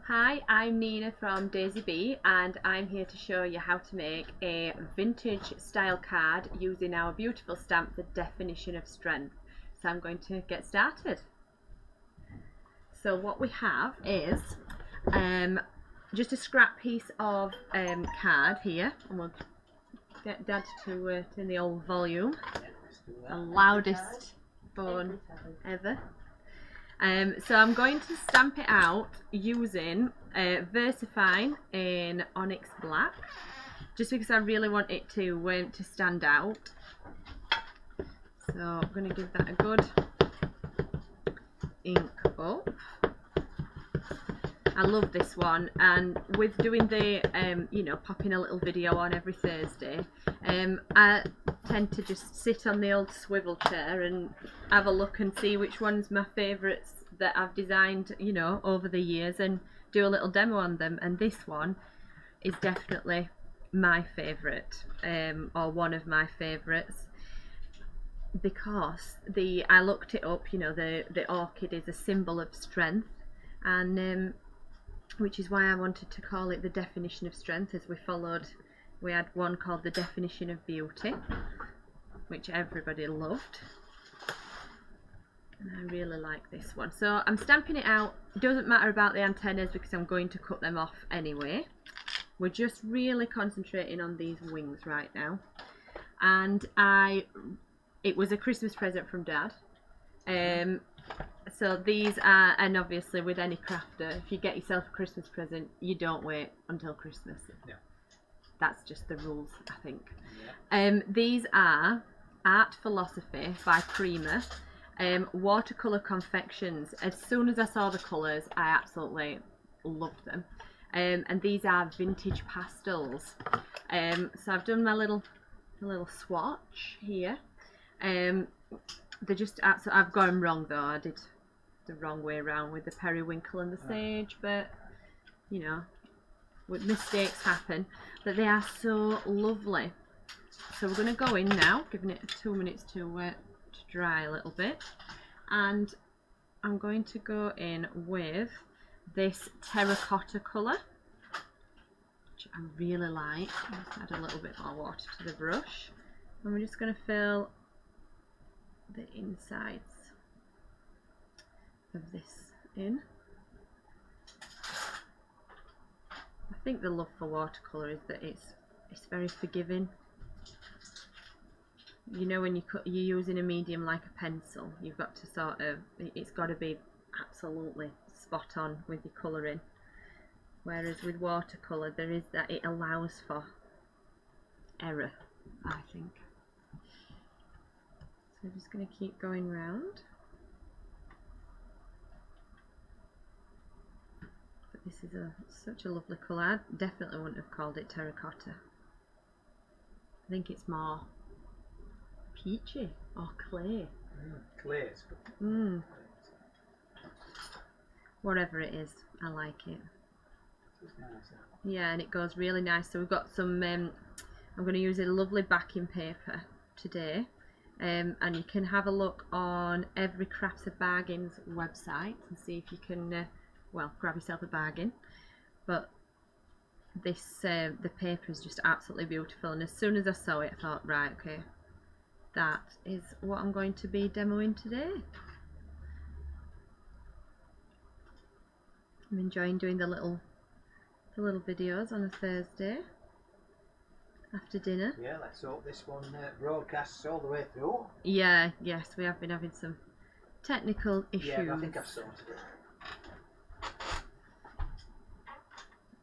Hi, I'm Nina from Daisy Bee and I'm here to show you how to make a vintage style card using our beautiful stamp, The Definition of Strength. So I'm going to get started. So what we have is just a scrap piece of card here, and we'll get Dad to turn the old volume, the loudest phone ever. So I'm going to stamp it out using VersaFine in Onyx Black, just because I really want it to stand out. So I'm going to give that a good ink up. I love this one, and with doing the popping a little video on every Thursday, I tend to just sit on the old swivel chair and have a look and see which one's my favourites that I've designed over the years, and do a little demo on them. And this one is definitely my favourite, or one of my favourites, because I looked it up. The orchid is a symbol of strength, and which is why I wanted to call it The Definition of Strength, as we had one called The Definition of Beauty, which everybody loved, and I really like this one. So I'm stamping it out. It doesn't matter about the antennas because I'm going to cut them off anyway. We're just really concentrating on these wings right now, and it was a Christmas present from Dad. So these are, and obviously with any crafter, if you get yourself a Christmas present, you don't wait until Christmas. Yeah. That's just the rules, I think. Yeah. These are Art Philosophy by Prima, watercolour confections. As soon as I saw the colours, I absolutely loved them. And these are vintage pastels. So I've done my little swatch here. They're just absolutely, I've got them wrong though. I did the wrong way around with the periwinkle and the sage, but mistakes happen. But they are so lovely. So we're going to go in now, giving it 2 minutes to dry a little bit, and I'm going to go in with this terracotta colour, which I really like. I'll add a little bit more water to the brush, and we're just going to fill the insides of this in. I think the love for watercolour is that it's very forgiving. When you're using a medium like a pencil, you've got to it's got to be absolutely spot on with your colouring. Whereas with watercolour, there is that, it allows for error, I think. So I'm just going to keep going round. But this is such a lovely colour. I definitely wouldn't have called it terracotta. I think it's more peachy or clay. Clay is good. Whatever it is, I like it. It's nice, yeah, and it goes really nice. So we've got some I'm going to use a lovely backing paper today, and you can have a look on Every Crafts of Bargains website and see if you can grab yourself a bargain. But this the paper is just absolutely beautiful, and as soon as I saw it I thought, right, okay, that is what I'm going to be demoing today. I'm enjoying doing the little videos on a Thursday after dinner. Yeah, let's hope this one broadcasts all the way through. Yeah, yes, we have been having some technical issues. Yeah, but I think I've sorted it.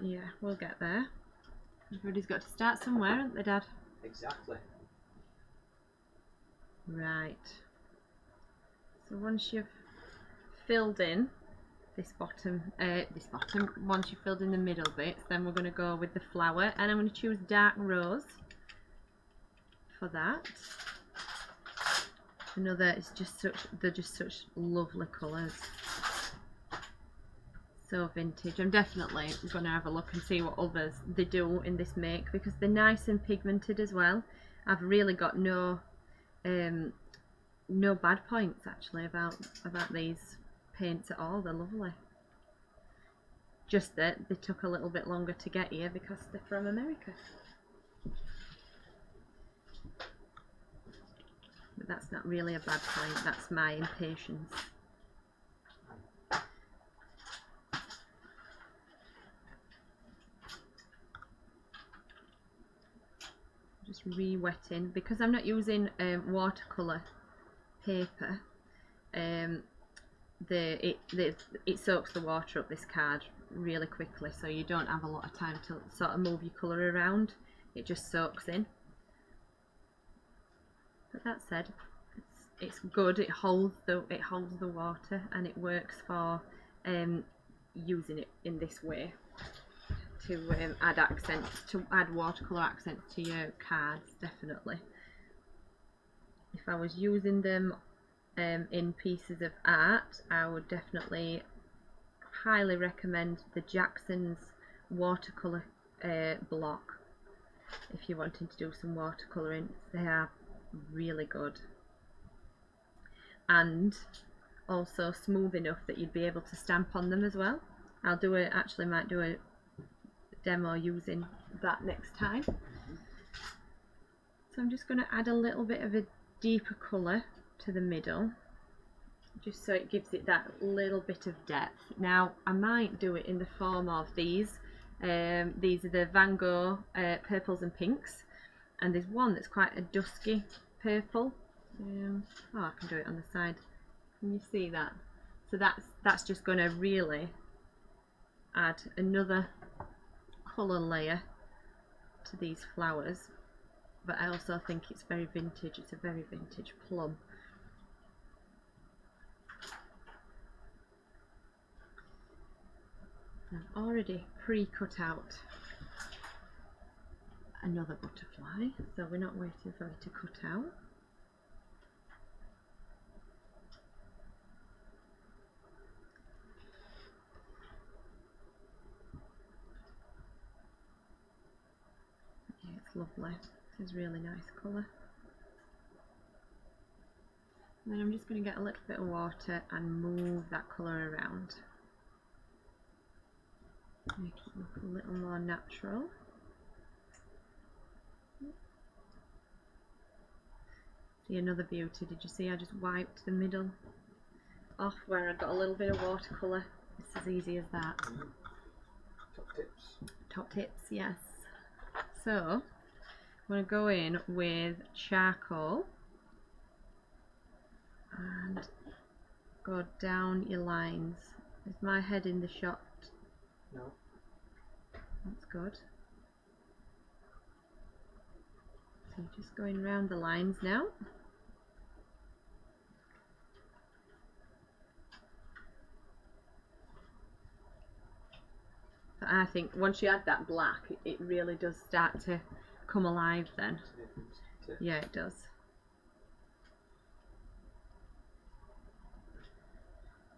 Yeah, we'll get there. Everybody's got to start somewhere, haven't they, Dad? Exactly. Right. So once you've filled in this bottom, once you've filled in the middle bits, then we're going to go with the flower, and I'm going to choose dark rose for that. They're just such lovely colours. So vintage. I'm definitely going to have a look and see what others they do in this make, because they're nice and pigmented as well. I've really got no bad points actually about these paints at all. They're lovely. just that they took a little bit longer to get here because they're from America. But that's not really a bad point, that's my impatience. Just re-wetting because I'm not using watercolour paper. It soaks the water up this card really quickly, so you don't have a lot of time to sort of move your colour around. It just soaks in. But that said, it's good. It holds the water, and it works for using it in this way to add accents, to add watercolour accents to your cards. Definitely. If I was using them in pieces of art, I would definitely highly recommend the Jackson's watercolour block. If you're wanting to do some watercolouring, they are really good, and also smooth enough that you'd be able to stamp on them as well. I'll do it. Actually, might do a demo using that next time. So I'm just going to add a little bit of a deeper colour to the middle, just so it gives it that little bit of depth. Now I might do it in the form of these. These are the Van Gogh purples and pinks, and there's one that's quite a dusky purple. Oh, I can do it on the side. Can you see that? So that's just going to really add another colour layer to these flowers. But I also think it's very vintage. It's a very vintage plum. I've already pre-cut out another butterfly, so we're not waiting for it to cut out. Yeah, it's lovely. It's a really nice colour. And then I'm just going to get a little bit of water and move that colour around. Make it look a little more natural. See, another beauty. Did you see I just wiped the middle off where I got a little bit of watercolour? It's as easy as that. Top tips. Top tips, yes. So I'm going to go in with charcoal and go down your lines. Is my head in the shot? No. That's good. So just going around the lines now. But I think once you add that black, it really does start to come alive then. Yeah, it does.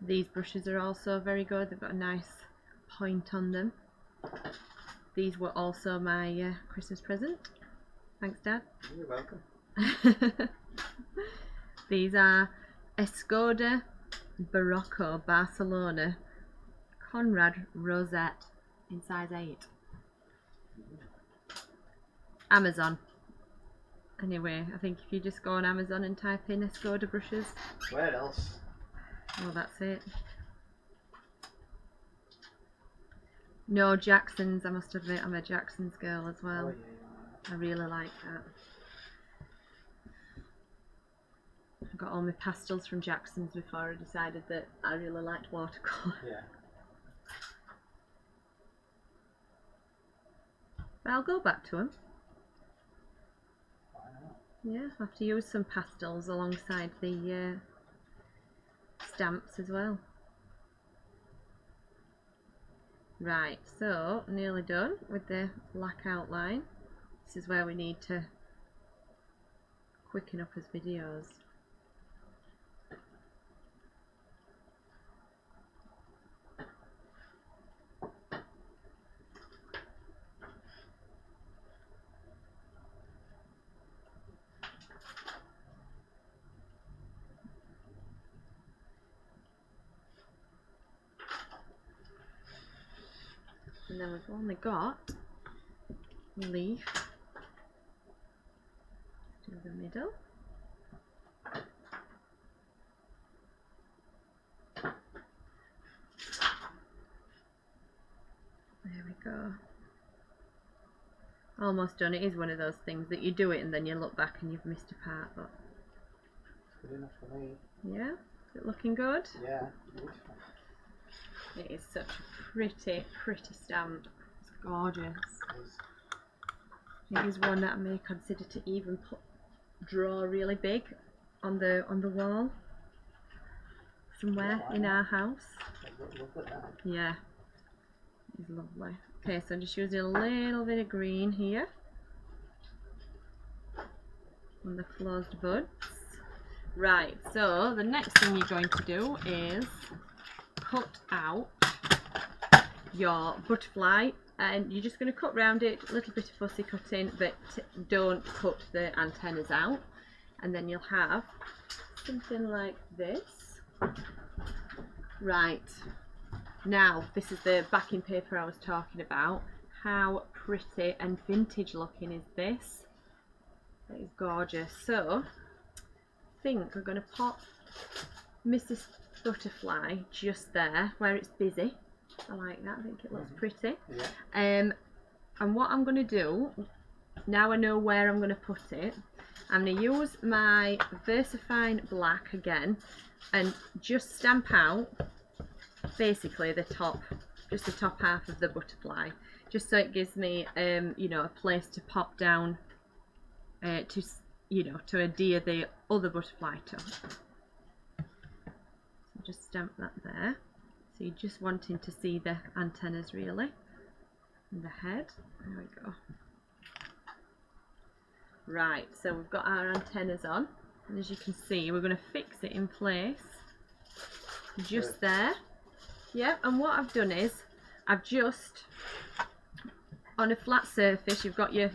These brushes are also very good. They've got a nice point on them. These were also my Christmas present. Thanks, Dad. You're welcome. These are Escoda Barroco Barcelona Conrad Rosette in size 8. Amazon. Anyway, I think if you just go on Amazon and type in Escoda brushes. Where else? Well, that's it. No, Jackson's, I must admit, I'm a Jackson's girl as well. Oh, yeah. I really like that. I got all my pastels from Jackson's before I decided that I really liked watercolour. Yeah. But I'll go back to them. Why not? Yeah, I have to use some pastels alongside the stamps as well. Right, so nearly done with the black outline. This is where we need to quicken up his videos. And then we've only got a leaf to the middle. There we go. Almost done. It is one of those things that you do it and then you look back and you've missed a part, but Good enough for me. yeah, is it looking good? Yeah, beautiful. It is such a pretty, pretty stamp. It's gorgeous. It is one that I may consider to even draw really big on the wall somewhere in our house. Look at that. Yeah, it's lovely. Okay, so I'm just using a little bit of green here on the closed buds. Right, so the next thing you're going to do is cut out your butterfly, and you're just going to cut round it, a little bit of fussy cutting, but don't cut the antennas out. And then you'll have something like this. Right, now this is the backing paper I was talking about. How pretty and vintage looking is this? That is gorgeous. So I think we're going to pop Mrs. Butterfly just there where it's busy. I like that, I think it looks pretty. Yeah. And what I'm going to do, now I know where I'm going to put it, I'm going to use my VersaFine black again and just stamp out basically the top, just the top half of the butterfly, just so it gives me you know, a place to pop down to, you know, to adhere the other butterfly to. So just stamp that there. So you're just wanting to see the antennas really, and the head. There we go. Right, so we've got our antennas on, and as you can see, we're going to fix it in place just there. Yeah, and what I've done is I've just, on a flat surface, you've got your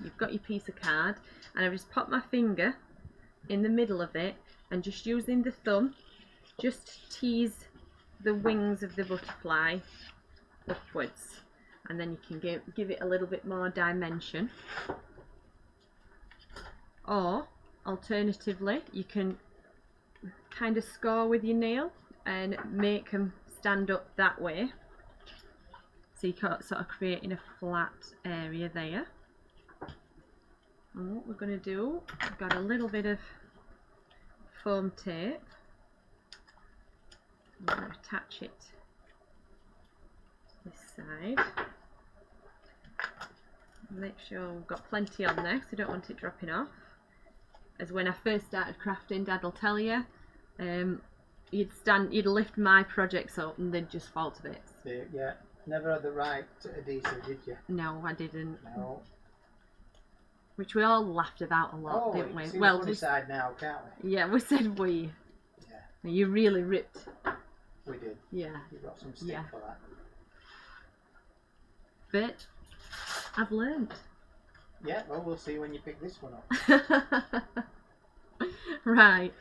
piece of card, and I've just popped my finger in the middle of it, and just using the thumb, just tease the wings of the butterfly upwards, and then you can give it a little bit more dimension. Or alternatively, you can kind of score with your nail and make them stand up that way, so you're sort of creating a flat area there. And what we're going to do, I've got a little bit of foam tape. I'm going to attach it to this side. Make sure we've got plenty on there, because I don't want it dropping off. As when I first started crafting, Dad will tell you, you'd lift my projects up and they'd just fall to bits. Yeah, never had the right adhesive, did you? No, I didn't. No. Which we all laughed about a lot, didn't we? See Well, the funny side now, can't we? yeah, we said we. Yeah. You really ripped. We did. Yeah. You got some stick for that. But I've learned. Yeah, well, we'll see when you pick this one up. Right,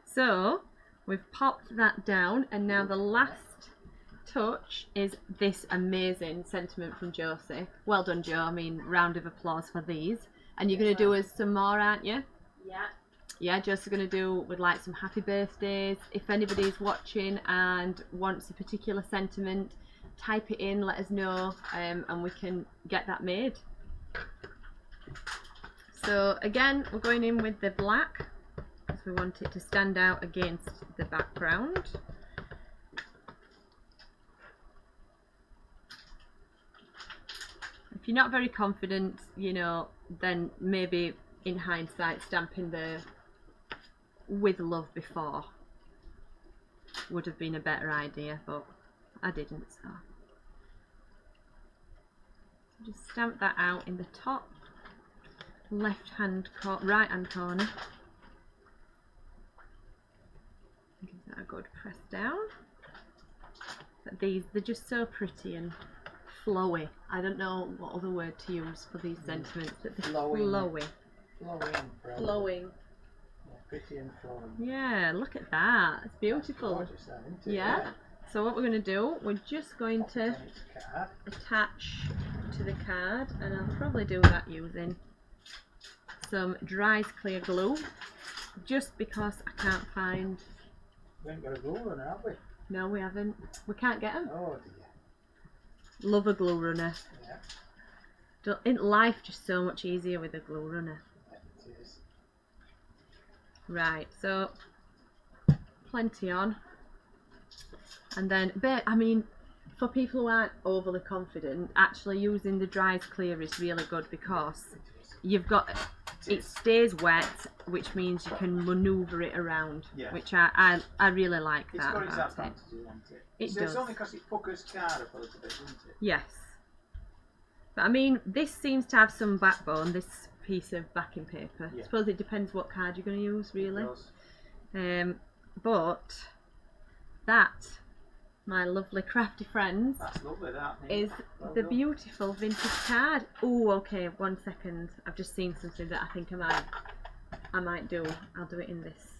so we've popped that down, and now the last touch is this amazing sentiment from Josie. Well done, Joe. I mean, round of applause for these. And you're going to do us some more, aren't you? Yeah. Yeah, Josie's going to do with like some happy birthdays. If anybody's watching and wants a particular sentiment, type it in, let us know, and we can get that made. So again, we're going in with the black because we want it to stand out against the background. If you're not very confident, you know, then maybe in hindsight stamping the "with love" before would have been a better idea, but I didn't, so just stamp that out in the top right hand corner. Give that a good press down. But these, they're just so pretty and flowy. I don't know what other word to use for these sentiments, but they're flowy. Flowing. Yeah, pretty and flowing. Yeah, look at that. It's beautiful. Gorgeous, that, isn't it? Yeah. So what we're going to do, we're just going Pop it on to its card. attach to the card, and I'll probably do that using some Dries Clear glue, just because I can't find. We ain't got a glue runner, have we? No, we haven't. We can't get them. Oh dear. Love a glue runner. Yeah. Isn't life just so much easier with a glue runner? Yeah, it is. Right, so plenty on, and then I mean, for people who aren't overly confident, actually using the Dries Clear is really good because you've got it stays wet, which means you can manoeuvre it around, Yeah. which I really like It's that got its about it. advantages, hasn't it? It So does. it's only because it puckers card up a little bit, doesn't it? Yes, but I mean, this seems to have some backbone, this piece of backing paper. Yeah. I suppose it depends what card you're going to use, really. It does. But that, my lovely crafty friends, That's lovely, that. Nick. is Well the done. beautiful vintage card. Oh, okay, 1 second. I've just seen something that I think I might do. I'll do it in this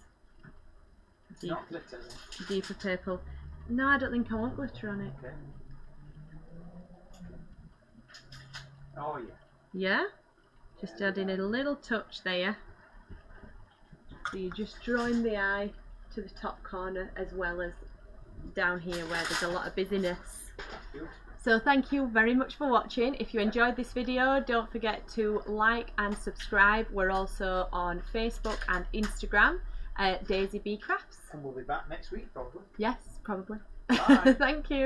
It's not glitter, then. deeper purple. No, I don't think I want glitter on it. Okay. Oh yeah. Yeah? Just adding a little touch there. So you're just drawing the eye to the top corner as well as down here where there's a lot of busyness. That's beautiful. So thank you very much for watching. If you enjoyed this video, don't forget to like and subscribe. We're also on Facebook and Instagram at Daisy B Crafts. And we'll be back next week, probably. Yes, probably. Bye. Thank you.